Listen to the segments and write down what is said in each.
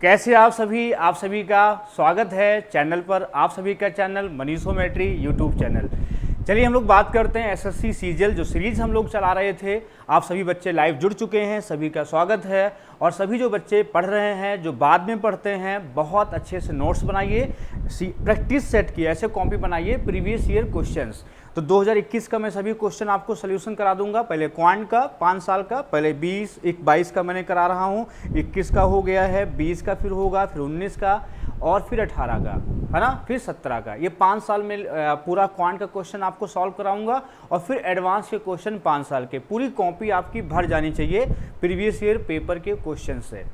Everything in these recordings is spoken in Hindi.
कैसे आप सभी का स्वागत है चैनल पर। आप सभी का चैनल मनीषोमेट्री यूट्यूब चैनल। चलिए हम लोग बात करते हैं एसएससी सीजीएल जो सीरीज हम लोग चला रहे थे। आप सभी बच्चे लाइव जुड़ चुके हैं, सभी का स्वागत है। और सभी जो बच्चे पढ़ रहे हैं, जो बाद में पढ़ते हैं, बहुत अच्छे से नोट्स बनाइए, प्रैक्टिस सेट की ऐसे कॉपी बनाइए प्रीवियस ईयर क्वेश्चंस। तो 2021 का मैं सभी क्वेश्चन आपको सोल्यूशन करा दूंगा। पहले क्वांट का 5 साल का, पहले 22 का मैंने करा रहा हूँ, 21 का हो गया है, 20 का फिर होगा, फिर 19 का और फिर 18 का, है ना, फिर 17 का। ये 5 साल में पूरा क्वांट का क्वेश्चन आपको सॉल्व कराऊंगा और फिर एडवांस के क्वेश्चन 5 साल के। पूरी कॉपी आपकी भर जानी चाहिए प्रीवियस ईयर पेपर के क्वेश्चन से,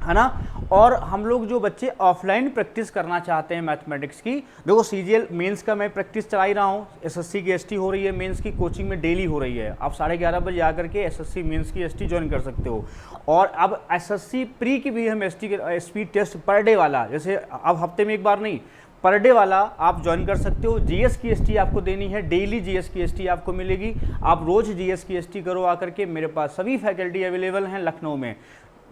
है ना। और हम लोग जो बच्चे ऑफलाइन प्रैक्टिस करना चाहते हैं मैथमेटिक्स की, देखो सीजीएल मेंस का मैं प्रैक्टिस चला ही रहा हूँ। एसएससी की एसटी हो रही है, मेंस की कोचिंग में डेली हो रही है। आप 11:30 बजे आकर के एसएससी मेंस की एसटी ज्वाइन कर सकते हो। और अब एसएससी प्री की भी हम स्पीड टेस्ट पर डे वाला, जैसे अब हफ्ते में एक बार नहीं, पर डे वाला आप ज्वाइन कर सकते हो। जीएस की एसटी आपको देनी है, डेली जीएस की एसटी आपको मिलेगी। आप रोज जीएस की एसटी करो आकर के। मेरे पास सभी फैकल्टी अवेलेबल हैं लखनऊ में।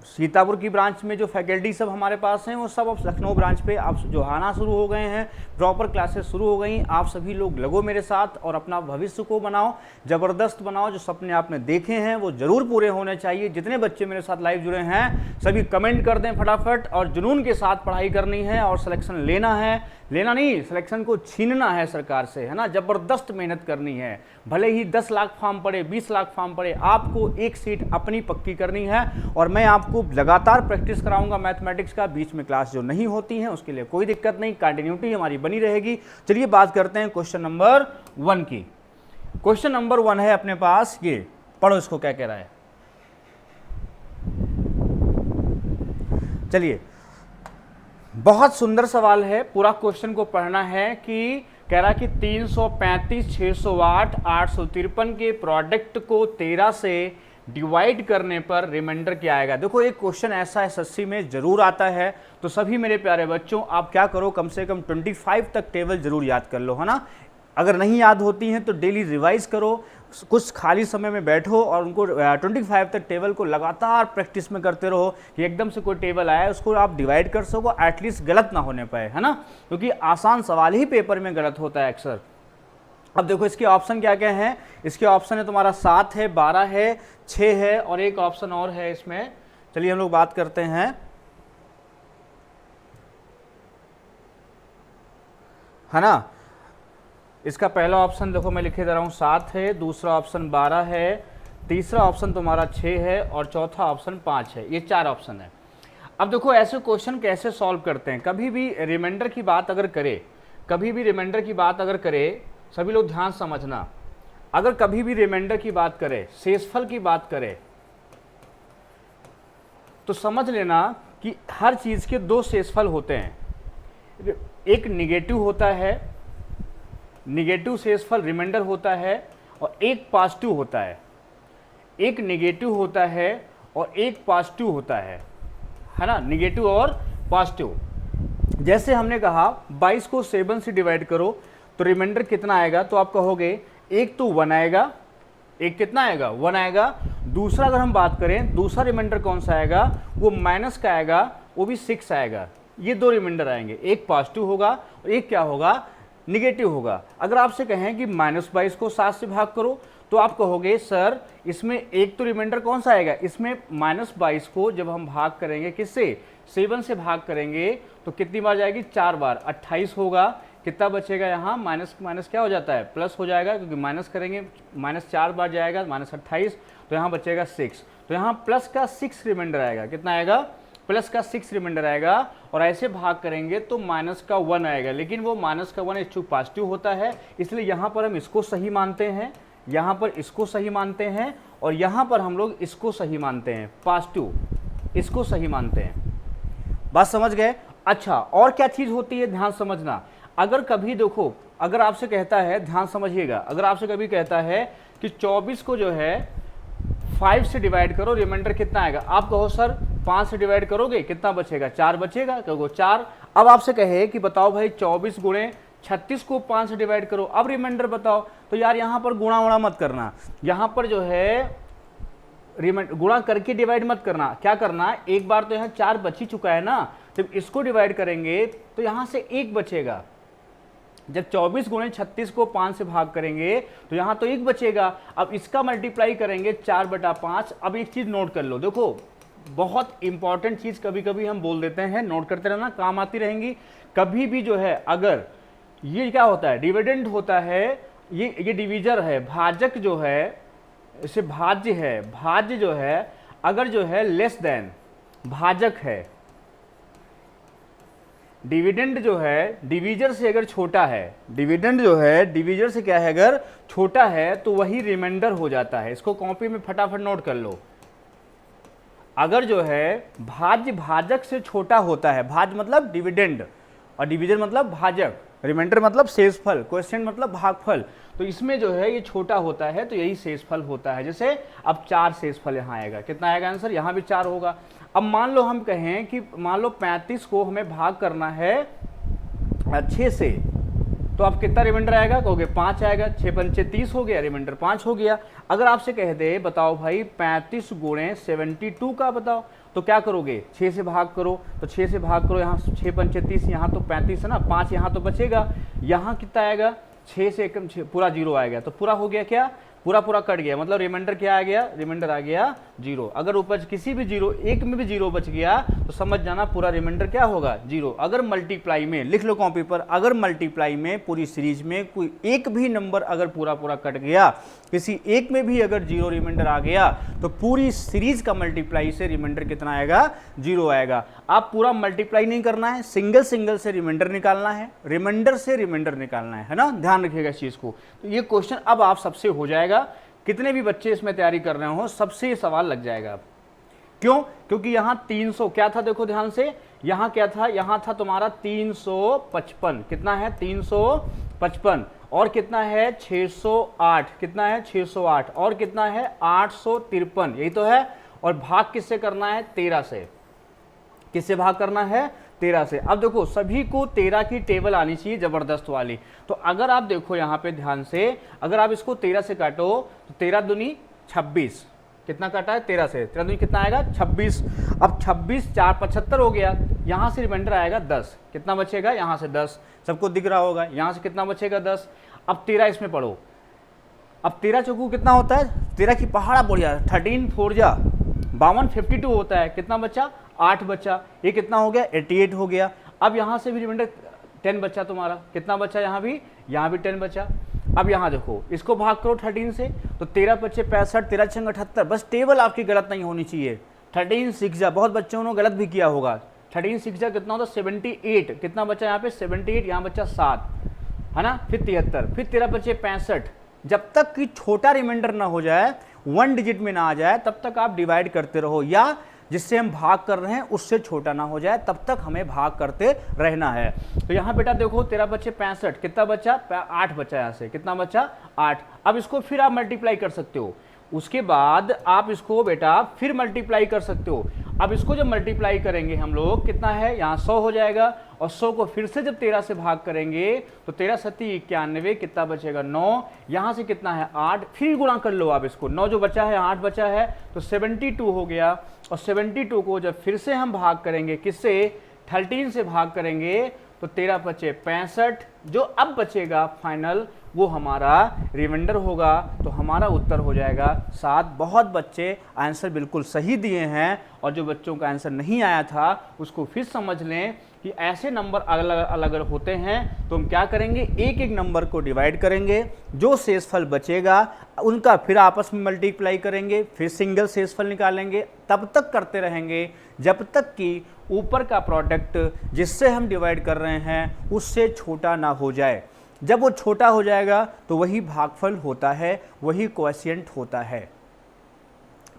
सीतापुर की ब्रांच में जो फैकल्टी सब हमारे पास हैं वो सब अब लखनऊ ब्रांच पे आप जो आना शुरू हो गए हैं, प्रॉपर क्लासेस शुरू हो गई। आप सभी लोग लगो मेरे साथ और अपना भविष्य को बनाओ, ज़बरदस्त बनाओ। जो सपने आपने देखे हैं वो ज़रूर पूरे होने चाहिए। जितने बच्चे मेरे साथ लाइव जुड़े हैं सभी कमेंट कर दें फटाफट। और जुनून के साथ पढ़ाई करनी है और सिलेक्शन लेना नहीं, सिलेक्शन को छीनना है सरकार से, है ना। ज़बरदस्त मेहनत करनी है, भले ही 10 लाख फॉर्म पड़े, 20 लाख फॉर्म पड़े, आपको एक सीट अपनी पक्की करनी है। और मैं आपको लगातार प्रैक्टिस कराऊंगा मैथमेटिक्स का। बीच में क्लास जो नहीं होती है उसके लिए कोई दिक्कत नहीं, कंटिन्यूटी हमारी बनी रहेगी। चलिए बात करते हैं क्वेश्चन नंबर 1 की। क्वेश्चन नंबर 1 है अपने पास, ये पढ़ो इसको क्या कह रहा है। चलिए, बहुत सुंदर सवाल है। पूरा क्वेश्चन को पढ़ना है कि कह रहा कि 335 608 853 के प्रोडक्ट को 13 से डिवाइड करने पर रिमाइंडर क्या आएगा। देखो एक क्वेश्चन ऐसा एसएससी में जरूर आता है, तो सभी मेरे प्यारे बच्चों आप क्या करो, कम से कम 25 तक टेबल जरूर याद कर लो, है ना। अगर नहीं याद होती हैं तो डेली रिवाइज करो, कुछ खाली समय में बैठो और उनको 25 तक टेबल को लगातार प्रैक्टिस में करते रहो कि एकदम से कोई टेबल आया उसको आप डिवाइड कर सको, एटलीस्ट गलत ना होने पाए, है ना। क्योंकि आसान सवाल ही पेपर में गलत होता है अक्सर। अब देखो इसके ऑप्शन क्या क्या हैं। इसके ऑप्शन है तुम्हारा 7 है, 12 है, 6 है और एक ऑप्शन और है इसमें। चलिए हम लोग बात करते हैं, है ना। इसका पहला ऑप्शन देखो मैं लिखे दे रहा हूँ 7 है, दूसरा ऑप्शन 12 है, तीसरा ऑप्शन तुम्हारा 6 है और चौथा ऑप्शन 5 है। ये 4 ऑप्शन है। अब देखो ऐसे क्वेश्चन कैसे सॉल्व करते हैं। कभी भी रिमाइंडर की बात अगर करे, सभी लोग ध्यान समझना, अगर कभी भी रिमाइंडर की बात करे, शेषफल की बात करे, तो समझ लेना कि हर चीज के 2 शेषफल होते हैं। एक निगेटिव होता है, निगेटिव शेषफल रिमाइंडर होता है, और एक पॉजिटिव होता है। एक निगेटिव होता है और एक पॉजिटिव होता है ना, निगेटिव और पॉजिटिव। जैसे हमने कहा 22 को 7 से डिवाइड करो तो रिमाइंडर कितना आएगा, तो आप कहोगे एक तो 1 आएगा, एक कितना आएगा 1 आएगा। दूसरा अगर हम बात करें, दूसरा रिमाइंडर कौन सा आएगा, वो माइनस का आएगा, वो भी 6 आएगा। ये 2 रिमाइंडर आएंगे, एक पॉजिटिव होगा और एक क्या होगा, निगेटिव होगा। अगर आपसे कहें कि -22 को 7 से भाग करो तो आप कहोगे सर इसमें एक तो रिमाइंडर कौन सा आएगा, इसमें -22 को जब हम भाग करेंगे किससे, 7 से भाग करेंगे तो कितनी बार जाएगी, 4 बार, 28 होगा। कितना बचेगा यहाँ, माइनस क्या हो जाता है, प्लस हो जाएगा, क्योंकि माइनस करेंगे, -4 बार जाएगा, -28, तो यहाँ बचेगा 6। तो यहाँ प्लस का 6 रिमाइंडर आएगा। कितना आएगा, प्लस का 6 रिमाइंडर आएगा। और ऐसे भाग करेंगे तो माइनस का 1 आएगा, लेकिन वो माइनस का 1 चूंकि पॉजिटिव होता है इसलिए यहाँ पर हम इसको सही मानते हैं, यहाँ पर इसको सही मानते हैं, और यहाँ पर हम लोग इसको सही मानते हैं, पॉजिटिव इसको सही मानते हैं। बात समझ गए। अच्छा, और क्या चीज़ होती है, ध्यान समझना। अगर कभी देखो, अगर आपसे कहता है, ध्यान समझिएगा, अगर आपसे कभी कहता है कि 24 को जो है 5 से डिवाइड करो, रिमाइंडर कितना आएगा, आप कहो सर 5 से डिवाइड करोगे कितना बचेगा, 4 बचेगा, कहो 4। अब आपसे कहे कि बताओ भाई 24 गुणे 36 को 5 से डिवाइड करो, अब रिमाइंडर बताओ, तो यार यहाँ पर गुणा वुणा मत करना। यहाँ पर जो है गुणा करके डिवाइड मत करना, क्या करना, एक बार तो यहाँ 4 बच ही चुका है ना, जब इसको डिवाइड करेंगे तो यहाँ से 1 बचेगा। जब 24 गुणे 36 को 5 से भाग करेंगे तो यहाँ तो 1 बचेगा। अब इसका मल्टीप्लाई करेंगे 4/5। अब एक चीज़ नोट कर लो, देखो बहुत इंपॉर्टेंट चीज़ कभी कभी हम बोल देते हैं, नोट करते रहना, काम आती रहेंगी। कभी भी जो है अगर ये क्या होता है, डिविडेंड होता है, ये डिवीजर है, भाजक जो है इसे भाज्य है, भाज्य जो है अगर जो है लेस देन भाजक है, डिविडेंड जो है डिवीजर से अगर छोटा है, डिविडेंड जो है डिवीजर से क्या है अगर छोटा है तो वही रिमाइंडर हो जाता है। इसको कॉपी में फटाफट नोट कर लो। अगर जो है भाज्य भाजक से छोटा होता है, भाज्य मतलब डिविडेंड और डिवीजर मतलब भाजक, रिमाइंडर मतलब शेषफल, क्वेश्चन मतलब भागफल, तो इसमें जो है ये छोटा होता है तो यही शेषफल होता है। जैसे अब 4 शेषफल यहाँ आएगा, कितना आएगा आंसर, यहाँ भी 4 होगा। अब मान लो हम कहें कि मान लो 35 को हमें भाग करना है 6 से, तो अब कितना रिमाइंडर आएगा, कहोगे 5 आएगा, 6 पंचे 30 हो गया, रिमाइंडर 5 हो गया। अगर आपसे कह दे बताओ भाई 35 गुणे 72 का बताओ, तो क्या करोगे, 6 से भाग करो, तो 6 से भाग करो, यहाँ 6 पंचे 30, यहाँ तो 35 है ना, 5 यहाँ तो बचेगा, यहाँ कितना आएगा, 6 से एकदम पूरा 0 आएगा, तो पूरा हो गया क्या, पूरा कट गया, मतलब रिमाइंडर क्या आ गया, रिमाइंडर आ गया 0। अगर ऊपर किसी भी 0 एक में भी 0 बच गया तो समझ जाना पूरा रिमाइंडर क्या होगा, 0। अगर मल्टीप्लाई में लिख लो कॉपी पर, अगर मल्टीप्लाई में पूरी सीरीज में कोई एक भी नंबर अगर पूरा कट गया, किसी एक में भी अगर 0 रिमाइंडर आ गया तो पूरी सीरीज का मल्टीप्लाई से रिमाइंडर कितना आएगा, 0 आएगा। आप पूरा मल्टीप्लाई नहीं करना है, सिंगल से रिमाइंडर निकालना है, रिमाइंडर से रिमाइंडर निकालना है ना, ध्यान रखिएगा इस चीज को। तो ये क्वेश्चन अब आप सबसे हो जाएगा, कितने भी बच्चे इसमें तैयारी कर रहे हो सबसे ये सवाल लग जाएगा अब। क्यों, क्योंकि यहाँ 300 क्या था, देखो ध्यान से, यहाँ क्या था, यहाँ था तुम्हारा 355, कितना है 355, और कितना है 608, कितना है 608, और कितना है 853, यही तो है। और भाग किससे करना है, 13 से, किससे भाग करना है, 13 से। अब देखो सभी को 13 की टेबल आनी चाहिए जबरदस्त वाली। तो अगर आप देखो यहाँ पे ध्यान से, अगर आप इसको 13 से काटो तो 13 दूनी 26, कितना काटा है 13 से, 13 दूनी कितना आएगा 26। अब 26 4 75 हो गया, यहाँ से रिमाइंडर आएगा 10, कितना बचेगा यहाँ से 10, सबको दिख रहा होगा, यहाँ से कितना बचेगा 10। अब 13 इसमें पढ़ो, अब 13 चौकू कितना होता है, 13 की पहाड़ा बढ़िया, 13 4 जा 52 52 होता है, कितना बचा 8 बचा, ये कितना हो गया 88 हो गया। अब यहाँ से भी रिमाइंडर 10 बचा तुम्हारा, कितना बचा यहाँ भी 10 बचा। अब यहाँ देखो इसको भाग करो 13 से, तो 13 बचे 65, 13 छंग 78, बस टेबल आपकी गलत नहीं होनी चाहिए। 13 6 जा, बहुत बच्चों ने गलत भी किया होगा, 13 6 जा कितना होता 78, कितना बचा यहाँ पे 78, यहाँ बचा 7 है ना, फिर 73, फिर 13 बचे 65। जब तक कि छोटा रिमाइंडर ना हो जाए, 1 डिजिट में ना आ जाए, तब तक आप डिवाइड करते रहो, या जिससे हम भाग कर रहे हैं उससे छोटा ना हो जाए तब तक हमें भाग करते रहना है। तो यहाँ बेटा देखो 13 बचे 65, कितना बचा 8 बचा, यहाँ से कितना बचा 8। अब इसको फिर आप मल्टीप्लाई कर सकते हो, उसके बाद आप इसको बेटा फिर मल्टीप्लाई कर सकते हो। अब इसको जब मल्टीप्लाई करेंगे हम लोग, कितना है यहाँ 100 हो जाएगा, और 100 को फिर से जब 13 से भाग करेंगे तो 13 सत्ती 91, कितना बचेगा 9, यहाँ से कितना है 8, फिर गुणा कर लो आप इसको, 9 जो बचा है 8 बचा है तो 72 हो गया। और 72 को जब फिर से हम भाग करेंगे, किससे 13 से भाग करेंगे, तो 13 बचे 65, जो अब बचेगा फाइनल वो हमारा रिमाइंडर होगा, तो हमारा उत्तर हो जाएगा 7। बहुत बच्चे आंसर बिल्कुल सही दिए हैं, और जो बच्चों का आंसर नहीं आया था उसको फिर समझ लें कि ऐसे नंबर अलग अलग होते हैं, तो हम क्या करेंगे, एक एक नंबर को डिवाइड करेंगे, जो शेषफल बचेगा उनका फिर आपस में मल्टीप्लाई करेंगे, फिर सिंगल शेषफल निकालेंगे, तब तक करते रहेंगे जब तक कि ऊपर का प्रोडक्ट जिससे हम डिवाइड कर रहे हैं उससे छोटा ना हो जाए। जब वो छोटा हो जाएगा तो वही भागफल होता है, वही क्वोशिएंट होता है।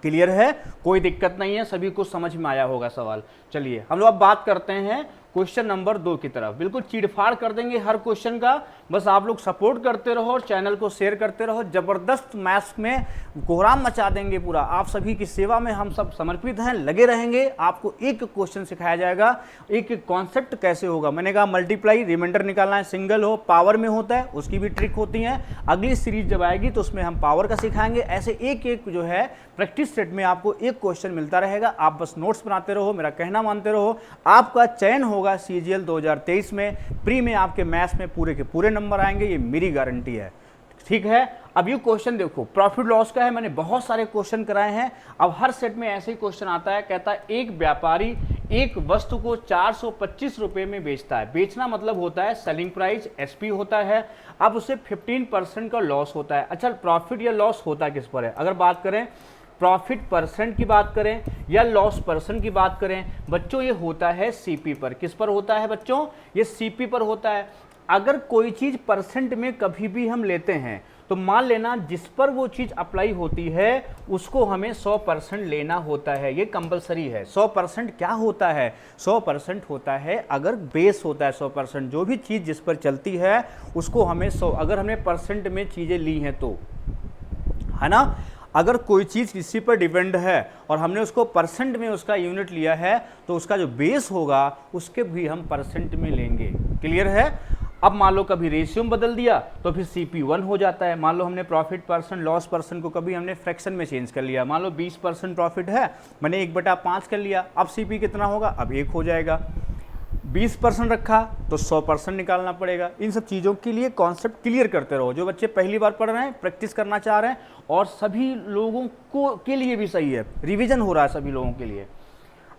क्लियर है, कोई दिक्कत नहीं है, सभी को समझ में आया होगा सवाल। चलिए हम लोग अब बात करते हैं क्वेश्चन नंबर 2 की तरफ। बिल्कुल चीड़फाड़ कर देंगे हर क्वेश्चन का, बस आप लोग सपोर्ट करते रहो और चैनल को शेयर करते रहो। जबरदस्त मैथ्स में कोहराम मचा देंगे पूरा। आप सभी की सेवा में हम सब समर्पित हैं, लगे रहेंगे। आपको एक क्वेश्चन सिखाया जाएगा, एक एक कॉन्सेप्ट कैसे होगा। मैंने कहा मल्टीप्लाई रिमाइंडर निकालना है, सिंगल हो पावर में होता है, उसकी भी ट्रिक होती है। अगली सीरीज जब आएगी तो उसमें हम पावर का सिखाएंगे। ऐसे एक एक जो है प्रैक्टिस सेट में आपको एक क्वेश्चन मिलता रहेगा। आप बस नोट्स बनाते रहो, मेरा कहना मानते रहो, आपका चयन होगा सीजीएल 2023 में। प्री में आपके मैथ्स में पूरे के पूरे नंबर आएंगे, ये मेरी गारंटी है। ठीक है, अब ये क्वेश्चन देखो, प्रॉफिट लॉस का है। मैंने बहुत सारे क्वेश्चन कराए हैं। अब हर सेट में ऐसे ही क्वेश्चन आता है, कहता है एक व्यापारी एक वस्तु को 425 रुपए में बेचता है। बेचना मतलब होता है सेलिंग प्राइस, एसपी होता है। अब उसे 15% का लॉस होता है। अच्छा, प्रॉफिट या लॉस होता किस पर है? अगर बात करें प्रॉफिट परसेंट की बात करें या लॉस परसेंट की बात करें बच्चों, ये होता है सीपी पर। किस पर होता है बच्चों? ये सीपी पर होता है। अगर कोई चीज परसेंट में कभी भी हम लेते हैं तो मान लेना जिस पर वो चीज अप्लाई होती है उसको हमें 100% लेना होता है। ये कंपलसरी है। 100% क्या होता है? 100% होता है अगर बेस होता है 100%, जो भी चीज जिस पर चलती है उसको हमें 100, अगर हमने परसेंट में चीजें ली हैं तो, है ना। अगर कोई चीज़ किसी पर डिपेंड है और हमने उसको परसेंट में उसका यूनिट लिया है तो उसका जो बेस होगा उसके भी हम परसेंट में लेंगे। क्लियर है? अब मान लो कभी रेशियो में बदल दिया तो फिर CP1 हो जाता है। मान लो हमने प्रॉफिट परसेंट लॉस परसेंट को कभी हमने फ्रैक्शन में चेंज कर लिया। मान लो 20% प्रॉफिट है, मैंने 1/5 कर लिया। अब CP कितना होगा? अब 1 हो जाएगा। 20% रखा तो 100% निकालना पड़ेगा। इन सब चीज़ों के लिए कॉन्सेप्ट क्लियर करते रहो। जो बच्चे पहली बार पढ़ रहे हैं, प्रैक्टिस करना चाह रहे हैं, और सभी लोगों को के लिए भी सही है, रिवीजन हो रहा है सभी लोगों के लिए,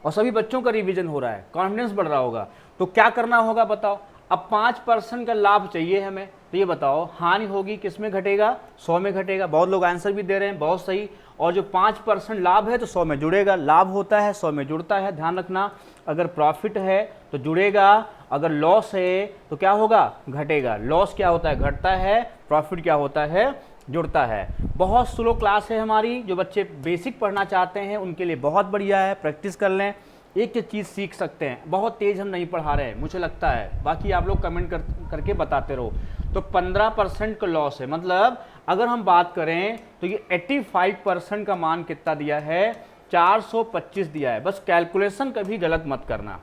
और सभी बच्चों का रिवीजन हो रहा है, कॉन्फिडेंस बढ़ रहा होगा। तो क्या करना होगा बताओ? अब 5% का लाभ चाहिए हमें, तो ये बताओ हानि होगी किस में घटेगा? 100 में घटेगा। बहुत लोग आंसर भी दे रहे हैं, बहुत सही। और जो 5% लाभ है तो 100 में जुड़ेगा। लाभ होता है 100 में जुड़ता है, ध्यान रखना। अगर प्रॉफिट है तो जुड़ेगा, अगर लॉस है तो क्या होगा? घटेगा। लॉस क्या होता है? घटता है। प्रॉफिट क्या होता है? जुड़ता है। बहुत स्लो क्लास है हमारी। जो बच्चे बेसिक पढ़ना चाहते हैं उनके लिए बहुत बढ़िया है, प्रैक्टिस कर लें, एक एक चीज़ सीख सकते हैं। बहुत तेज़ हम नहीं पढ़ा रहे हैं मुझे लगता है, बाकी आप लोग कमेंट करके बताते रहो। तो 15% का लॉस है, मतलब अगर हम बात करें तो ये 85% का मान कितना दिया है? 425 दिया है। बस कैलकुलेशन कभी गलत मत करना।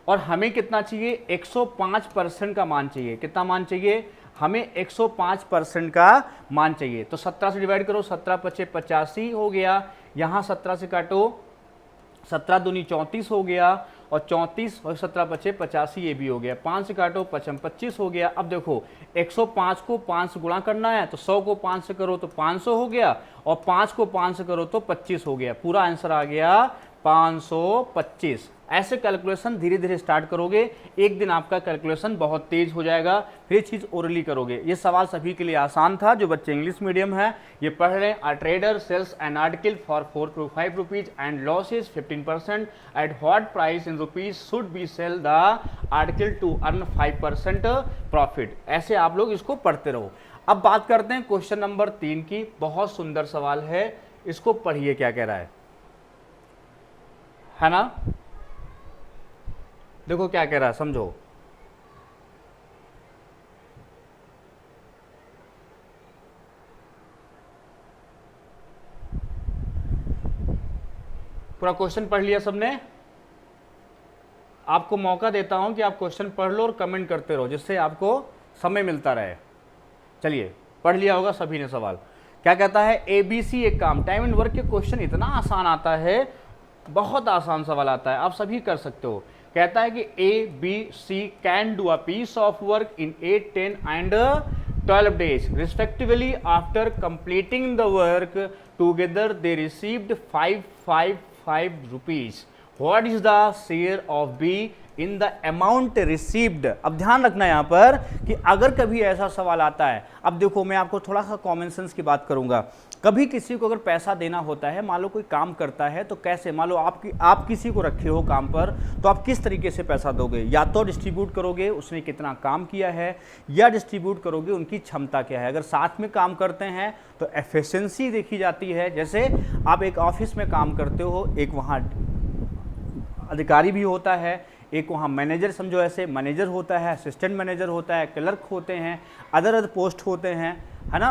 और हमें कितना चाहिए? 105% का मान चाहिए। कितना मान चाहिए? हमें 105% का मान चाहिए। तो 17 से डिवाइड करो, 17 × 5 = 85 हो गया। यहाँ 17 से काटो, 17 दूनी 34 हो गया, और 34 और 17 × 5 = 85, ये भी हो गया। 5 से काटो, 5 × 25 हो गया। अब देखो 105 को 5 से गुणा करना है, तो 100 को 5 से करो तो 500 हो गया, और 5 को 5 से करो तो 25 हो गया। पूरा आंसर आ गया 525। ऐसे कैलकुलेशन धीरे धीरे स्टार्ट करोगे, एक दिन आपका कैलकुलेशन बहुत तेज हो जाएगा। फिर चीज़ ओरली करोगे। ये सवाल सभी के लिए आसान था जो बच्चे इंग्लिश मीडियम है, ये पढ़ रहे हैं। A trader sells an article for 4 to 5 rupees and losses 15%, at what price in rupees should be sell the article to earn 5% profit. ऐसे आप लोग इसको पढ़ते रहो। अब बात करते हैं क्वेश्चन नंबर 3 की। बहुत सुंदर सवाल है, इसको पढ़िए क्या कह रहा है ना। देखो क्या कह रहा है, समझो। पूरा क्वेश्चन पढ़ लिया सबने? आपको मौका देता हूं कि आप क्वेश्चन पढ़ लो और कमेंट करते रहो, जिससे आपको समय मिलता रहे। चलिए, पढ़ लिया होगा सभी ने सवाल। क्या कहता है? ABC एक काम। टाइम एंड वर्क के क्वेश्चन इतना आसान आता है, बहुत आसान सवाल आता है, आप सभी कर सकते हो। कहता है कि ABC can do a piece of work in 8, 10 and 12 days respectively. After completing the work together they received 555 rupees. What is the share of B in the amount received? अब ध्यान रखना यहाँ पर कि अगर कभी ऐसा सवाल आता है, अब देखो मैं आपको थोड़ा सा कॉमन सेंस की बात करूंगा। कभी किसी को अगर पैसा देना होता है, मान लो कोई काम करता है, तो कैसे, मान लो आप किसी को रखे हो काम पर, तो आप किस तरीके से पैसा दोगे? या तो डिस्ट्रीब्यूट करोगे उसने कितना काम किया है, या डिस्ट्रीब्यूट करोगे उनकी क्षमता क्या है। अगर साथ में काम करते हैं तो एफिशिएंसी देखी जाती है। जैसे आप एक ऑफिस में काम करते हो, एक वहाँ अधिकारी भी होता है, एक वहाँ मैनेजर समझो, ऐसे मैनेजर होता है, असिस्टेंट मैनेजर होता है, क्लर्क होते हैं, अदर पोस्ट होते हैं, है ना,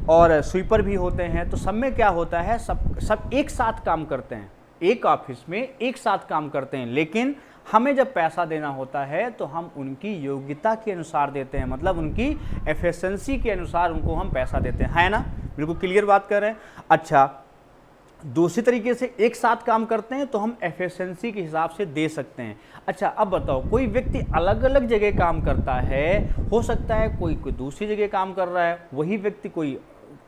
और स्वीपर भी होते हैं। तो सब में क्या होता है, सब एक साथ काम करते हैं, एक ऑफिस में एक साथ काम करते हैं, लेकिन हमें जब पैसा देना होता है तो हम उनकी योग्यता के अनुसार देते हैं, मतलब उनकी एफिशिएंसी के अनुसार उनको हम पैसा देते हैं, है ना। बिल्कुल क्लियर बात कर रहे हैं। अच्छा, दूसरी तरीके से एक साथ काम करते हैं तो हम एफिशिएंसी के हिसाब से दे सकते हैं। अच्छा, अब बताओ, कोई व्यक्ति अलग अलग जगह काम करता है, हो सकता है कोई दूसरी जगह काम कर रहा है, वही व्यक्ति कोई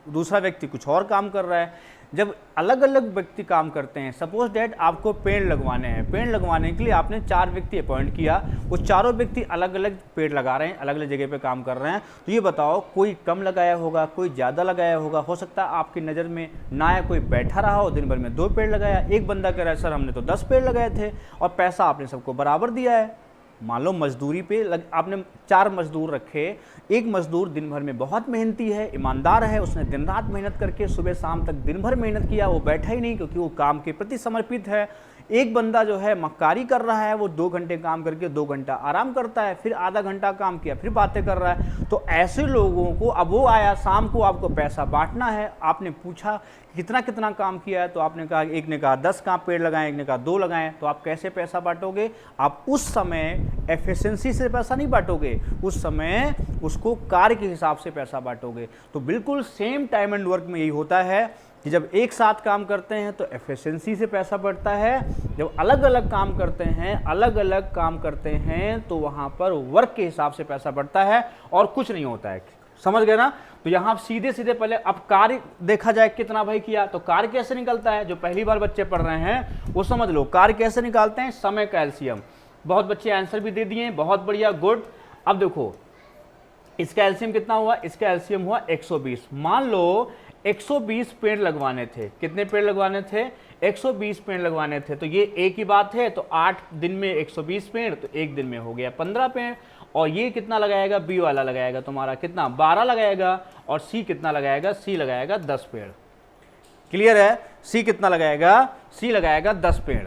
दूसरा व्यक्ति कुछ और काम कर रहा है। जब अलग अलग व्यक्ति काम करते हैं, सपोज डैट आपको पेड़ लगवाने हैं, पेड़ लगवाने के लिए आपने 4 व्यक्ति अपॉइंट किया, वो चारों व्यक्ति अलग अलग पेड़ लगा रहे हैं, अलग अलग जगह पे काम कर रहे हैं। तो ये बताओ, कोई कम लगाया होगा, कोई ज़्यादा लगाया होगा। हो सकता है आपकी नज़र में ना आया, कोई बैठा रहा हो, दिन भर में 2 पेड़ लगाया, एक बंदा कह रहा है सर हमने तो 10 पेड़ लगाए थे, और पैसा आपने सबको बराबर दिया है। मान लो मजदूरी पे आपने 4 मजदूर रखे, एक मजदूर दिन भर में बहुत मेहनती है, ईमानदार है, उसने दिन रात मेहनत करके सुबह शाम तक दिन भर मेहनत किया, वो बैठा ही नहीं क्योंकि वो काम के प्रति समर्पित है। एक बंदा जो है मक्कारी कर रहा है, वो 2 घंटे काम करके 2 घंटा आराम करता है, फिर आधा घंटा काम किया, फिर बातें कर रहा है। तो ऐसे लोगों को, अब वो आया शाम को, आपको पैसा बांटना है, आपने पूछा कितना कितना काम किया है, तो आपने कहा, एक ने कहा 10 का पेड़ लगाएं, एक ने कहा 2 लगाएं, तो आप कैसे पैसा बांटोगे? आप उस समय एफिशिएंसी से पैसा नहीं बांटोगे, उस समय उसको कार्य के हिसाब से पैसा बांटोगे। तो बिल्कुल सेम टाइम एंड वर्क में यही होता है कि जब एक साथ काम करते हैं तो एफिशिएंसी से पैसा बढ़ता है, जब अलग अलग काम करते हैं तो वहाँ पर वर्क के हिसाब से पैसा बढ़ता है और कुछ नहीं होता है। समझ गए ना? तो यहाँ सीधे सीधे पहले अब कार्य देखा जाए कितना भाई किया, तो कार्य कैसे निकलता है, जो पहली बार बच्चे पढ़ रहे हैं वो समझ लो कार्य कैसे निकालते हैं, समय का एलसीएम। बहुत बच्चे आंसर भी दे दिए, बहुत बढ़िया, गुड। अब देखो इसका एलसीएम कितना हुआ, इसका एलसीएम हुआ 120। मान लो 120 पेड़ लगवाने थे, कितने पेड़ लगवाने थे, 120 पेड़ लगवाने थे। तो ये एक ही बात है, तो 8 दिन में 120 पेड़, तो एक दिन में हो गया 15 पेड़। और ये कितना लगाएगा, बी वाला लगाएगा तुम्हारा कितना, 12 लगाएगा, और सी कितना लगाएगा, सी लगाएगा 10 पेड़। क्लियर है? सी कितना लगाएगा, सी लगाएगा 10 पेड़।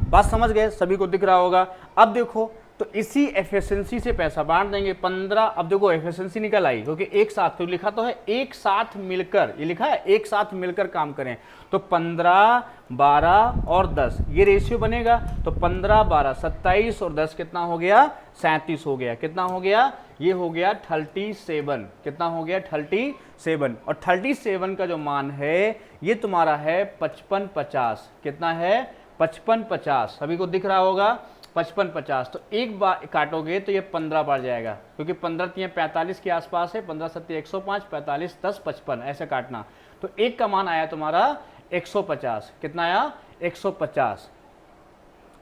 बात समझ गए, सभी को दिख रहा होगा। अब देखो, तो इसी एफिशिएंसी से पैसा बांट देंगे 15। अब देखो एफिशिएंसी निकल आई, क्योंकि एक साथ, तो लिखा तो है एक साथ मिलकर, ये लिखा है एक साथ मिलकर काम करें। तो 15, 12 और 10 ये रेशियो बनेगा। तो 15, 12, 27 और 10 कितना हो गया, 37 हो गया। कितना हो गया, ये हो गया 37। कितना हो गया, 37। और 37 का जो मान है ये तुम्हारा है 55-50। कितना है, 55-50। सभी को दिख रहा होगा, 55-50। तो एक बार काटोगे तो ये 15 बार जाएगा, क्योंकि 15 3 45 के आसपास है, 15 7 105, 45 10 55 ऐसे काटना। तो एक का मान आया तुम्हारा 150। कितना आया, 150।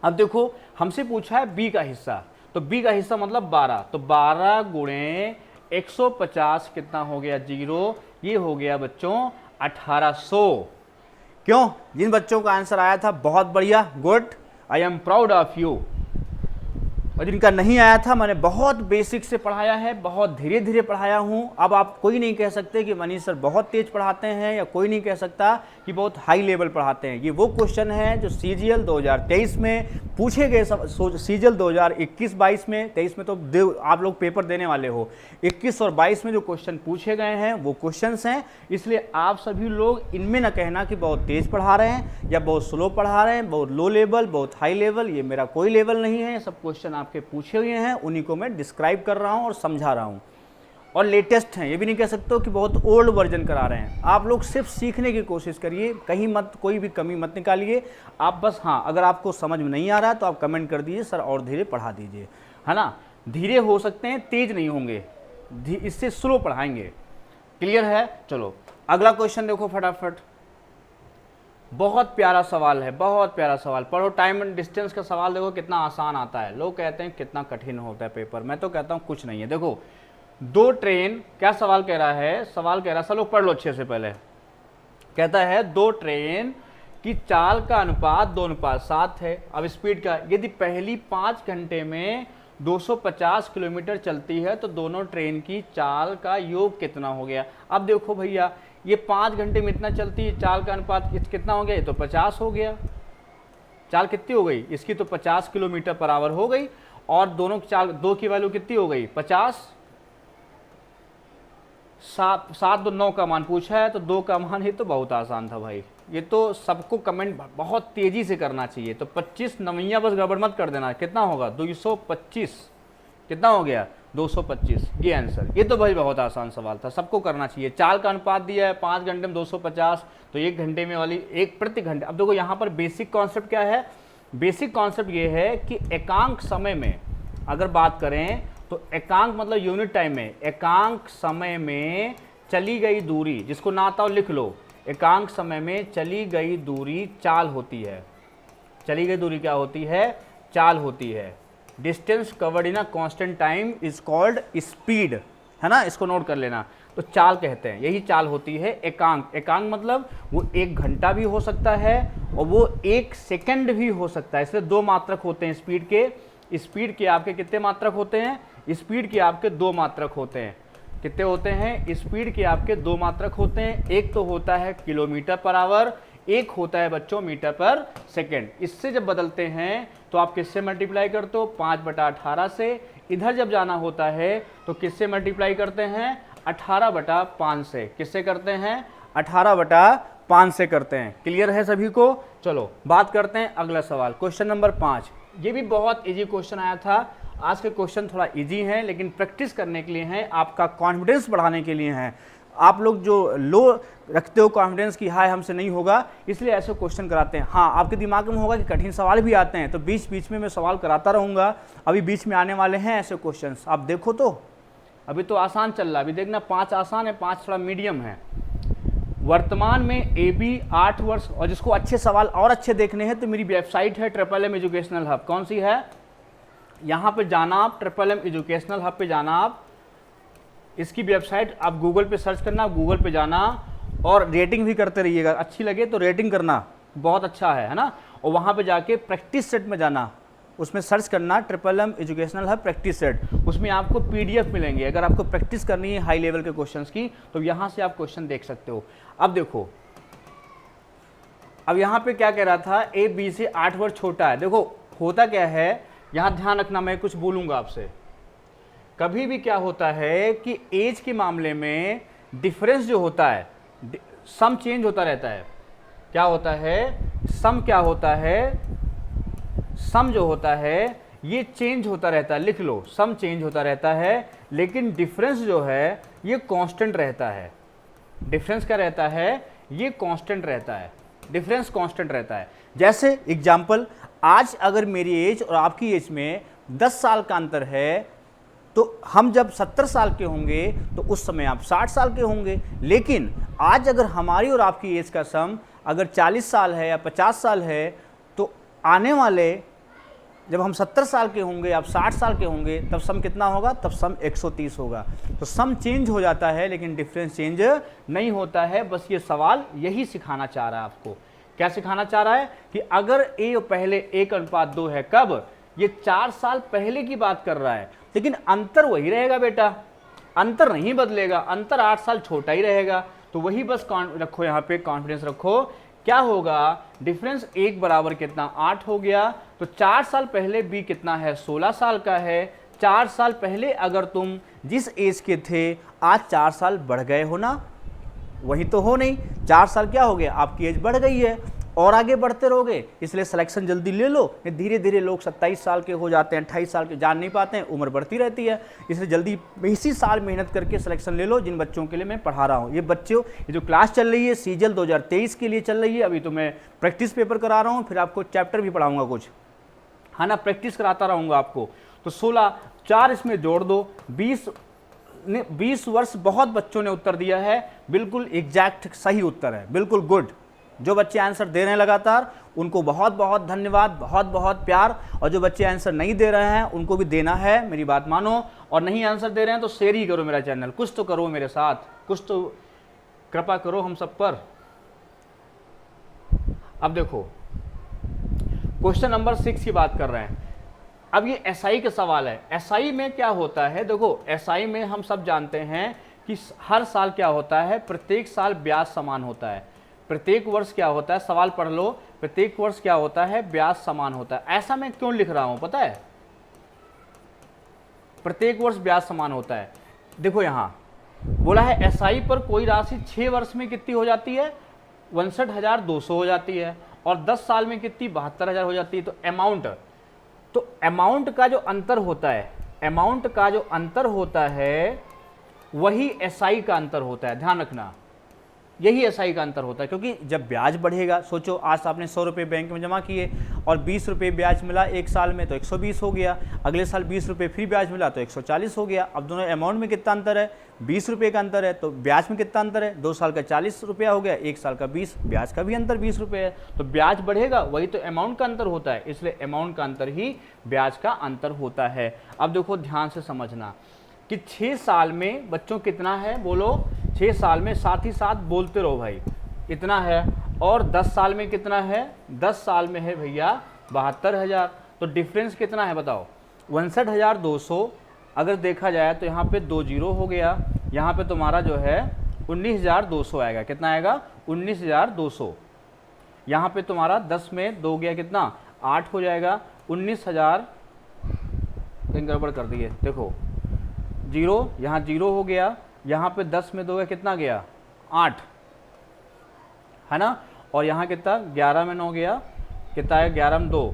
अब देखो हमसे पूछा है बी का हिस्सा, तो बी का हिस्सा मतलब 12, तो 12 गुणे 150 कितना हो गया, 0। ये हो गया बच्चों 1800। क्यों? जिन बच्चों का आंसर आया था बहुत बढ़िया, good, I am proud of you. और जिनका नहीं आया था, मैंने बहुत बेसिक से पढ़ाया है, बहुत धीरे धीरे पढ़ाया हूँ। अब आप कोई नहीं कह सकते कि मनीष सर बहुत तेज पढ़ाते हैं, या कोई नहीं कह सकता कि बहुत हाई लेवल पढ़ाते हैं। ये वो क्वेश्चन है जो सीजीएल 2023 में पूछे गए, सीजीएल 2021-22 में, 23 में तो आप लोग पेपर देने वाले हो, 21 और 22 में जो क्वेश्चन पूछे गए हैं वो क्वेश्चंस हैं। इसलिए आप सभी लोग इनमें न कहना कि बहुत तेज पढ़ा रहे हैं या बहुत स्लो पढ़ा रहे हैं, बहुत लो लेवल, बहुत हाई लेवल। ये मेरा कोई लेवल नहीं है, सब क्वेश्चन आपके पूछे हुए हैं, उन्हीं को मैं डिस्क्राइब कर रहा हूं और समझा रहा हूं। और लेटेस्ट हैं, ये भी नहीं कह सकते हो कि बहुत ओल्ड वर्जन करा रहे हैं। आप लोग सिर्फ सीखने की कोशिश करिए, कहीं मत, कोई भी कमी मत निकालिए आप। बस हाँ, अगर आपको समझ में नहीं आ रहा है तो आप कमेंट कर दीजिए, सर और धीरे पढ़ा दीजिए, है ना। धीरे हो सकते हैं, तेज नहीं होंगे, इससे स्लो पढ़ाएंगे। क्लियर है? चलो अगला क्वेश्चन देखो फटाफट। बहुत प्यारा सवाल है, बहुत प्यारा सवाल। पढ़ो, टाइम एंड डिस्टेंस का सवाल देखो कितना आसान आता है। लोग कहते हैं कितना कठिन होता है पेपर, मैं तो कहता हूँ कुछ नहीं है। देखो 2 ट्रेन, क्या सवाल कह रहा है, सवाल कह रहा है, सब लोग पढ़ लो अच्छे से। पहले कहता है 2 ट्रेन की चाल का अनुपात 2:7 है। अब स्पीड का, यदि पहली 5 घंटे में 250 किलोमीटर चलती है तो दोनों ट्रेन की चाल का योग कितना हो गया। अब देखो भैया, ये 5 घंटे में इतना चलती है, चाल का अनुपात कितना हो गया, ये तो 50 हो गया। चाल कितनी हो गई इसकी, तो 50 किलोमीटर पर आवर हो गई। और दोनों की चाल, दो की वैल्यू कितनी हो गई 50, 7 2 9 का मान पूछा है, तो 2 का मान, ये तो बहुत आसान था भाई, ये तो सबको कमेंट बहुत तेजी से करना चाहिए। तो 25 नवैया बस गड़बड़ मत कर देना, कितना होगा 225, कितना हो गया 225, ये आंसर। ये तो भाई बहुत आसान सवाल था, सबको करना चाहिए। चाल का अनुपात दिया है 5 घंटे में 250, तो 1 घंटे में वाली 1 प्रति घंटे। अब देखो यहाँ पर बेसिक कॉन्सेप्ट क्या है, बेसिक कॉन्सेप्ट ये है कि एकांक समय में अगर बात करें तो एकांक मतलब यूनिट टाइम में, एकांक समय में चली गई दूरी, जिसको ना आता हो लिख लो, एकांक समय में चली गई दूरी चाल होती है। चली गई दूरी क्या होती है, चाल होती है। Distance covered in a constant time is called speed, है ना, इसको नोट कर लेना। तो चाल कहते हैं, यही चाल होती है एकांक। एकांक मतलब वो 1 घंटा भी हो सकता है और वो 1 सेकंड भी हो सकता है। इसलिए 2 मात्रक होते हैं स्पीड के। स्पीड के आपके कितने मात्रक होते हैं, स्पीड के आपके 2 मात्रक होते हैं। कितने होते हैं, स्पीड के आपके 2 मात्रक होते हैं। एक तो होता है किलोमीटर पर आवर, एक होता है बच्चों मीटर पर सेकेंड। इससे जब बदलते हैं तो आप किससे मल्टीप्लाई करते हो, 5/18 से। इधर जब जाना होता है तो किससे मल्टीप्लाई करते हैं, 18/5 से। किससे करते हैं, 18/5 से करते हैं। क्लियर है सभी को। चलो बात करते हैं अगला सवाल, क्वेश्चन नंबर 5। ये भी बहुत इजी क्वेश्चन आया था। आज के क्वेश्चन थोड़ा इजी हैं, लेकिन प्रैक्टिस करने के लिए हैं, आपका कॉन्फिडेंस बढ़ाने के लिए हैं। आप लोग जो लो रखते हो कॉन्फिडेंस की हाय हमसे नहीं होगा, इसलिए ऐसे क्वेश्चन कराते हैं। हाँ, आपके दिमाग में होगा कि कठिन सवाल भी आते हैं, तो बीच बीच में मैं सवाल कराता रहूँगा। अभी बीच में आने वाले हैं ऐसे क्वेश्चंस, आप देखो। तो अभी तो आसान चल रहा है, अभी देखना 5 आसान है, 5 थोड़ा मीडियम है। वर्तमान में AB 8 वर्ष, और जिसको अच्छे सवाल और अच्छे देखने हैं तो मेरी वेबसाइट है MMM एजुकेशनल हब। कौन सी है, यहाँ पे जाना आप, MMM एजुकेशनल हब पे जाना आप। इसकी वेबसाइट आप गूगल पे सर्च करना, गूगल पे जाना और रेटिंग भी करते रहिएगा। अच्छी लगे तो रेटिंग करना, बहुत अच्छा है ना। और वहाँ पे जाके प्रैक्टिस सेट में जाना, उसमें सर्च करना MMM educational hub practice set. उसमें आपको PDF मिलेंगे। अगर आपको प्रैक्टिस करनी है हाई लेवल के क्वेश्चंस की तो यहाँ से आप क्वेश्चन देख सकते हो। अब देखो, अब यहाँ पे क्या कह रहा था, AB से 8 वर्ष छोटा है। देखो होता क्या है, यहाँ ध्यान रखना, मैं कुछ बोलूँगा आपसे। कभी भी क्या होता है कि एज के मामले में डिफरेंस जो होता है, सम चेंज होता रहता है। क्या होता है, सम क्या होता है, सम जो होता है ये चेंज होता रहता है। लिख लो, सम चेंज होता रहता है, लेकिन डिफरेंस जो है ये कांस्टेंट रहता है। डिफरेंस क्या रहता है, ये कांस्टेंट रहता है। डिफरेंस कांस्टेंट रहता है। जैसे एग्जांपल, आज अगर मेरी एज और आपकी एज में 10 साल का अंतर है, तो हम जब 70 साल के होंगे तो उस समय आप 60 साल के होंगे। लेकिन आज अगर हमारी और आपकी एज का सम अगर 40 साल है या 50 साल है, तो आने वाले जब हम 70 साल के होंगे, आप 60 साल के होंगे, तब सम कितना होगा, तब सम 130 होगा। तो सम चेंज हो जाता है लेकिन डिफरेंस चेंज नहीं होता है। बस ये सवाल यही सिखाना चाह रहा है आपको। क्या सिखाना चाह रहा है कि अगर A पहले 1:2 है, कब, ये 4 साल पहले की बात कर रहा है, लेकिन अंतर वही रहेगा बेटा, अंतर नहीं बदलेगा, अंतर 8 साल छोटा ही रहेगा। तो वही बस रखो, यहाँ पे कॉन्फिडेंस रखो। क्या होगा, डिफरेंस 1 बराबर कितना, 8 हो गया। तो 4 साल पहले B कितना है, 16 साल का है। 4 साल पहले अगर तुम जिस एज के थे, आज 4 साल बढ़ गए हो ना, वही तो हो नहीं, 4 साल क्या हो गया, आपकी एज बढ़ गई है और आगे बढ़ते रहोगे। इसलिए सिलेक्शन जल्दी ले लो, धीरे धीरे लोग 27 साल के हो जाते हैं, 28 साल के, जान नहीं पाते हैं, उम्र बढ़ती रहती है। इसलिए जल्दी इसी साल मेहनत करके सिलेक्शन ले लो, जिन बच्चों के लिए मैं पढ़ा रहा हूँ। ये बच्चों, ये जो क्लास चल रही है सीजल 2023 के लिए चल रही है। अभी तो मैं प्रैक्टिस पेपर करा रहा हूँ, फिर आपको चैप्टर भी पढ़ाऊँगा कुछ, है ना, प्रैक्टिस कराता रहूँगा आपको। तो 16, 4 इसमें जोड़ दो, 20 वर्ष। बहुत बच्चों ने उत्तर दिया है, बिल्कुल एग्जैक्ट सही उत्तर है, बिल्कुल गुड। जो बच्चे आंसर दे रहे हैं लगातार, उनको बहुत बहुत धन्यवाद, बहुत बहुत प्यार। और जो बच्चे आंसर नहीं दे रहे हैं उनको भी देना है, मेरी बात मानो। और नहीं आंसर दे रहे हैं तो शेयर ही करो मेरा चैनल, कुछ तो करो मेरे साथ, कुछ तो कृपा करो हम सब पर। अब देखो क्वेश्चन नंबर 6 की बात कर रहे हैं। अब ये SI का सवाल है। SI में क्या होता है, देखो SI में हम सब जानते हैं कि हर साल क्या होता है, प्रत्येक साल ब्याज समान होता है। प्रत्येक वर्ष क्या होता है, सवाल पढ़ लो, प्रत्येक वर्ष क्या होता है, ब्याज समान होता है। ऐसा मैं क्यों लिख रहा हूं पता है, प्रत्येक वर्ष ब्याज समान होता है। देखो यहां बोला है एसआई पर कोई राशि 6 वर्ष में कितनी हो जाती है, 62,200 हो जाती है, और 10 साल में कितनी, 72,000 हो जाती है। तो अमाउंट का जो अंतर होता है, अमाउंट का जो अंतर होता है वही एसआई का अंतर होता है, ध्यान रखना, यही एसआई का अंतर होता है। क्योंकि जब ब्याज बढ़ेगा, सोचो आज आपने 100 रुपये बैंक में जमा किए और 20 रुपये ब्याज मिला एक साल में, तो 120 हो गया। अगले साल 20 रुपये फिर ब्याज मिला तो 140 हो गया। अब दोनों अमाउंट में कितना अंतर है, 20 रुपये का अंतर है, तो ब्याज में कितना अंतर है, 2 साल का 40 रुपया हो गया, 1 साल का 20, ब्याज का भी अंतर 20 रुपये है। तो ब्याज बढ़ेगा, वही तो अमाउंट का अंतर होता है, इसलिए अमाउंट का अंतर ही ब्याज का अंतर होता है। अब देखो ध्यान से समझना कि 6 साल में बच्चों कितना है, बोलो 6 साल में, साथ ही साथ बोलते रहो भाई, इतना है। और 10 साल में कितना है, 10 साल में है भैया 72,000। तो डिफरेंस कितना है बताओ, 62,200 अगर देखा जाए तो यहाँ पे 2 जीरो हो गया, यहाँ पे तुम्हारा जो है 19,200 आएगा। कितना आएगा, 19,200। यहाँ पे तुम्हारा 10 में 2 गया कितना, 8 हो जाएगा। 19,000 कहीं गड़बड़ कर दिए, देखो जीरो, यहाँ जीरो हो गया, यहाँ पे 10 में 2 गया, कितना गया, 8 है ना। और यहाँ कितना, 11 में 9 गया, कितना है, 11 में 2,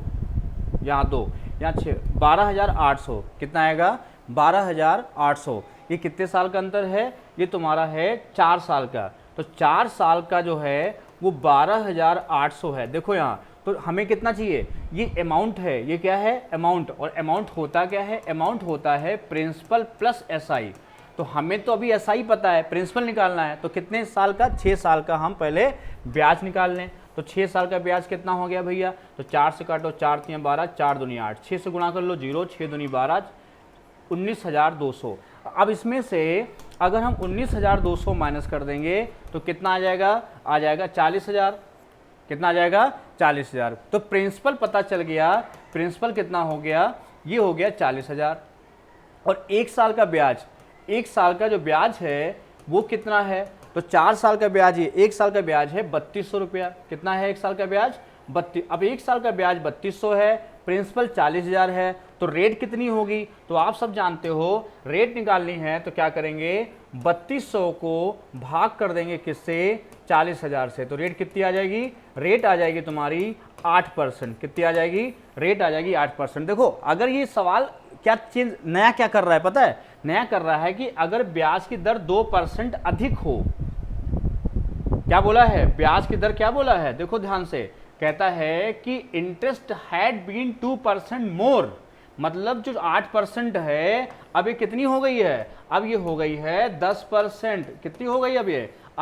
यहाँ 2, यहाँ 6, 12,800। कितना आएगा, 12,800। ये कितने साल का अंतर है, ये तुम्हारा है 4 साल का। तो 4 साल का जो है वो 12,800 है। देखो यहाँ तो हमें कितना चाहिए, ये अमाउंट है, ये क्या है, अमाउंट। और अमाउंट होता क्या है, अमाउंट होता है प्रिंसिपल प्लस एसआई। तो हमें तो अभी एसआई पता है, प्रिंसिपल निकालना है। तो कितने साल का, 6 साल का हम पहले ब्याज निकाल लें। तो 6 साल का ब्याज कितना हो गया भैया, तो 4 से काटो, 4 3 12, 4 दूनी 8, 6 से गुणा कर लो 0, 6 दूनी 12, 19,200। अब इसमें से अगर हम 19,200 माइनस कर देंगे तो कितना आ जाएगा, 40,000। कितना आ जाएगा, 40,000। तो प्रिंसिपल पता चल गया, प्रिंसिपल कितना हो गया, ये हो गया 40,000। और 1 साल का ब्याज, 1 साल का जो ब्याज है वो कितना है, तो 4 साल का ब्याज है, 1 साल का ब्याज है 3200 रुपया। कितना है 1 साल का ब्याज, 32। अब 1 साल का ब्याज 3200 है, प्रिंसिपल 40,000 है, तो रेट कितनी होगी, तो आप सब जानते हो रेट निकालनी है तो क्या करेंगे, 3200 को भाग कर देंगे किससे, 40,000 से। तो रेट कितनी आ जाएगी, रेट आ जाएगी तुम्हारी 8%। कितनी आ जाएगी, रेट आ जाएगी 8%। देखो अगर ये सवाल क्या चेंज नया क्या कर रहा है पता है, नया कर रहा है कि अगर ब्याज की दर 2% अधिक हो, क्या बोला है, ब्याज की दर क्या बोला है, देखो ध्यान से, कहता है कि इंटरेस्ट हैड बीन 2% मोर, मतलब जो 8% है अब ये कितनी हो गई है, अब ये हो गई है 10%। कितनी हो गई अब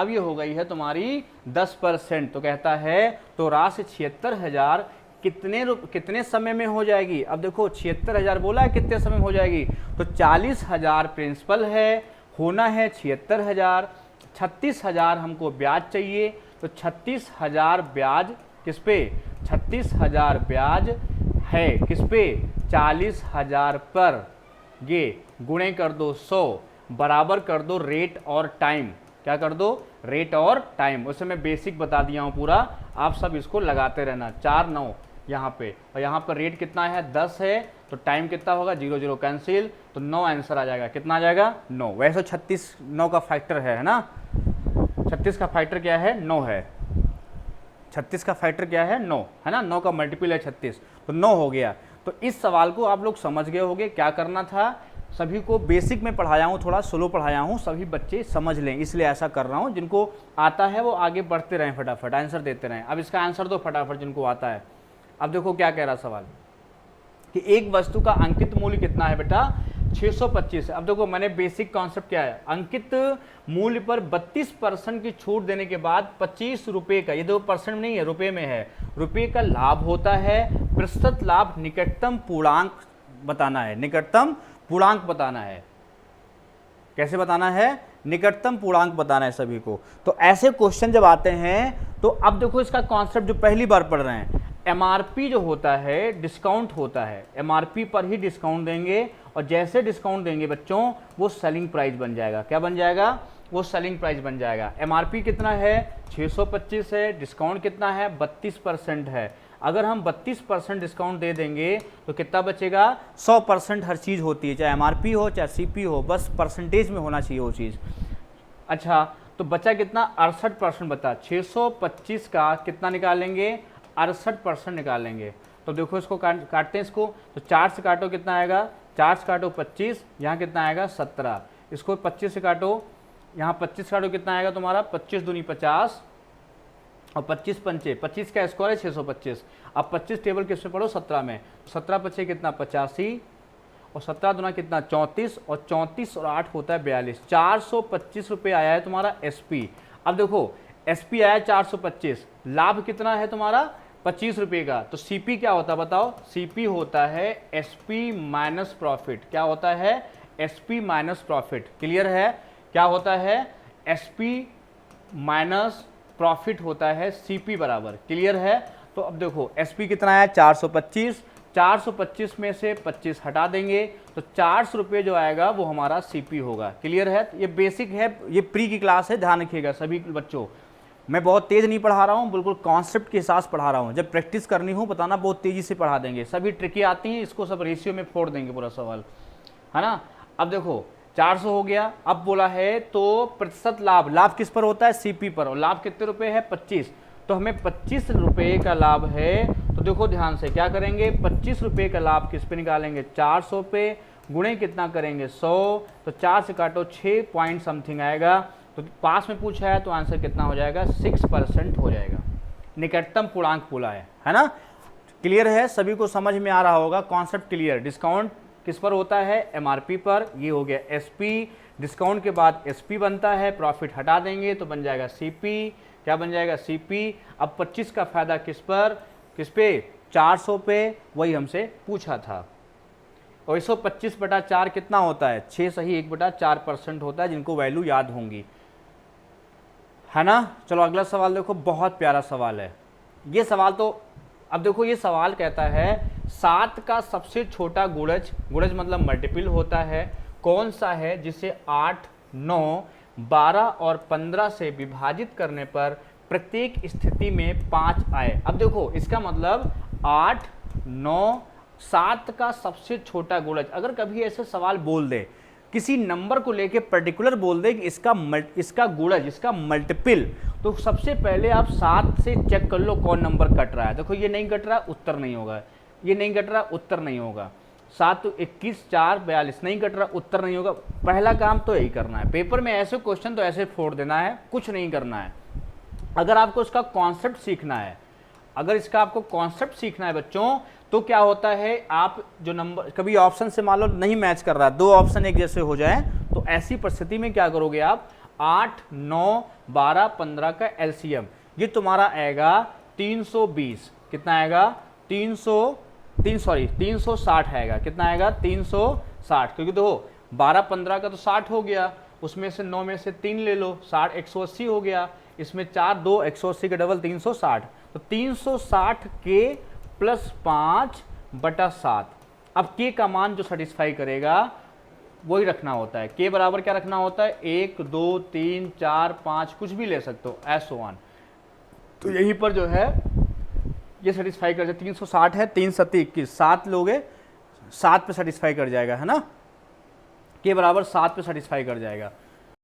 ये हो गई है तुम्हारी 10%। तो कहता है तो राशि 76,000 कितने समय में हो जाएगी। अब देखो 76,000 बोला है, कितने समय में हो जाएगी, तो 40,000 प्रिंसिपल है, होना है 76,000, 36,000 हमको ब्याज चाहिए। तो 36,000 ब्याज किस पे, 36,000 ब्याज है किस पे, 40,000 पर। ये गुणे कर दो 100, बराबर कर दो रेट और टाइम। क्या कर दो, रेट और टाइम। उसे मैं बेसिक बता दिया हूँ पूरा, आप सब इसको लगाते रहना। 4 9 यहाँ पे, और यहाँ पर रेट कितना है 10 है, तो टाइम कितना होगा, 0 0 कैंसिल, तो 9 आंसर आ जाएगा। कितना आ जाएगा, 9। वैसे 36 9 का फैक्टर है ना, 36 का फैक्टर क्या है, 9 है। 36 का फैक्टर क्या है, 9 है ना, 9 का मल्टीपल है 36, तो 9 हो गया। तो इस सवाल को आप लोग समझ गए होंगे क्या करना था। सभी को बेसिक में पढ़ाया हूँ, थोड़ा स्लो पढ़ाया हूँ, सभी बच्चे समझ लें, इसलिए ऐसा कर रहा हूँ। जिनको आता है वो आगे बढ़ते रहें, फटाफट आंसर देते रहें। अब इसका आंसर दो फटाफट जिनको आता है। अब देखो क्या कह रहा सवाल कि एक वस्तु का अंकित मूल्य कितना है बेटा, 625 है। अब देखो मैंने बेसिक कॉन्सेप्ट क्या है, अंकित मूल्य पर 32% की छूट देने के बाद 25 रुपए का, ये दो परसेंट नहीं है, रुपए में है, रुपए का लाभ होता है। प्रतिशत लाभ निकटतम पूर्णांक बताना है, निकटतम पूर्णांक बताना है। कैसे बताना है, निकटतम पूर्णांक बताना है सभी को। तो ऐसे क्वेश्चन जब आते हैं तो अब देखो इसका कॉन्सेप्ट जो पहली बार पढ़ रहे हैं, एमआरपी जो होता है डिस्काउंट होता है, एमआरपी पर ही डिस्काउंट देंगे, और जैसे डिस्काउंट देंगे बच्चों वो सेलिंग प्राइस बन जाएगा। क्या बन जाएगा, वो सेलिंग प्राइस बन जाएगा। एमआरपी कितना है 625 है, डिस्काउंट कितना है 32% है। अगर हम 32% डिस्काउंट दे देंगे तो कितना बचेगा 100% हर चीज़ होती है, चाहे एमआरपी हो चाहे सीपी हो, बस परसेंटेज में होना चाहिए वो चीज़। अच्छा तो बचा कितना 68% बचा, 625 का कितना निकालेंगे 68% निकालेंगे। तो देखो इसको काटते हैं इसको, तो 4 से काटो कितना आएगा, 4 से काटो 25, यहाँ कितना आएगा 17, इसको 25 से काटो, यहाँ 25 से काटो कितना आएगा तुम्हारा 25 दूनी 50 और 25 पंचे, 25 का स्क्वायर है 625। अब 25 टेबल किस में पढ़ो 17 में, 17 पचे कितना 85 और 17 दूना कितना 34 और 34 और 8 होता है 42। 425 रुपये आया है तुम्हारा एसपी। अब देखो एसपी आया 425, लाभ कितना है तुम्हारा 25 रुपये का, तो सीपी क्या होता है बताओ, सीपी होता है एसपी माइनस प्रॉफिट। क्या होता है एसपी माइनस प्रॉफिट, क्लियर है, क्या होता है एसपी माइनस प्रॉफिट होता है सीपी बराबर, क्लियर है। तो अब देखो एसपी कितना है 425, 425 में से 25 हटा देंगे तो 400 रुपये जो आएगा वो हमारा सीपी होगा, क्लियर है। ये बेसिक है, ये प्री की क्लास है, ध्यान रखिएगा सभी बच्चों। मैं बहुत तेज़ नहीं पढ़ा रहा हूँ, बिल्कुल कॉन्सेप्ट के हिसाब से पढ़ा रहा हूँ। जब प्रैक्टिस करनी हो बताना, बहुत तेज़ी से पढ़ा देंगे। सभी ट्रिकी आती हैं, इसको सब रेशियो में फोड़ देंगे पूरा सवाल, है ना। अब देखो 400 हो गया। अब बोला है तो प्रतिशत लाभ, लाभ किस पर होता है सीपी पर, और लाभ कितने रुपए है 25, तो हमें 25 रुपये का लाभ है। तो देखो ध्यान से क्या करेंगे, 25 रुपये का लाभ किस पे निकालेंगे 400 पे, गुणे कितना करेंगे 100, तो 4 से काटो 6 पॉइंट समथिंग आएगा। तो पास में पूछा है तो आंसर कितना हो जाएगा 6% हो जाएगा। निकटतम पूर्णांक बोला है ना। क्लियर है, सभी को समझ में आ रहा होगा, कॉन्सेप्ट क्लियर। डिस्काउंट किस पर होता है एमआरपी पर, ये हो गया एसपी, डिस्काउंट के बाद एसपी बनता है, प्रॉफिट हटा देंगे तो बन जाएगा सीपी। क्या बन जाएगा सीपी। अब 25 का फायदा किस पर, किस पे 400 पे, वही हमसे पूछा था। और 125/4 कितना होता है 6 सही 1/4% होता है, जिनको वैल्यू याद होंगी, है ना। चलो अगला सवाल देखो, बहुत प्यारा सवाल है ये सवाल। तो अब देखो ये सवाल कहता है 7 का सबसे छोटा गुणज, गुणज मतलब मल्टीपल होता है, कौन सा है जिसे 8, 9, 12 और 15 से विभाजित करने पर प्रत्येक स्थिति में 5 आए। अब देखो इसका मतलब 8, 9, 7 का सबसे छोटा गुणज, अगर कभी ऐसे सवाल बोल दे किसी नंबर को लेके पर्टिकुलर बोल दे कि इसका गुणज, इसका मल्टीपल, तो सबसे पहले आप 7 से चेक कर लो कौन नंबर कट रहा है। देखो ये नहीं कट रहा, उत्तर नहीं होगा, ये नहीं कट रहा, उत्तर नहीं होगा। 7 तो 21, 4, 42 नहीं कट रहा, उत्तर नहीं होगा। पहला काम तो यही करना है, पेपर में ऐसे क्वेश्चन तो ऐसे फोड़ देना है, कुछ नहीं करना है। अगर आपको इसका कॉन्सेप्ट सीखना है, अगर इसका आपको कॉन्सेप्ट सीखना है बच्चों, तो क्या होता है आप जो नंबर कभी ऑप्शन से मान लो नहीं मैच कर रहा, 2 ऑप्शन एक जैसे हो जाए, तो ऐसी परिस्थिति में क्या करोगे आप 8, 9, 12, 15 का एलसीएम, ये तुम्हारा आएगा 320। कितना आएगा 360 आएगा। कितना आएगा 360, क्योंकि देखो 12, 15 का तो 60 हो गया, उसमें से 9 में से 3 ले लो, 60 180 हो गया, इसमें 4 2 180 का डबल 360, तो 360 के प्लस 5/7। अब के का मान जो सेटिस्फाई करेगा वही रखना होता है। के बराबर क्या रखना होता है 1 2 3 4 5 कुछ भी ले सकते हो, एसो वन। तो यहीं पर जो है ये सेटिस्फाई कर जाए, 360 है, 3 7 21, 7 लोगे 7 पे सेटिस्फाई कर जाएगा, है ना। के बराबर 7 पे सेटिस्फाई कर जाएगा।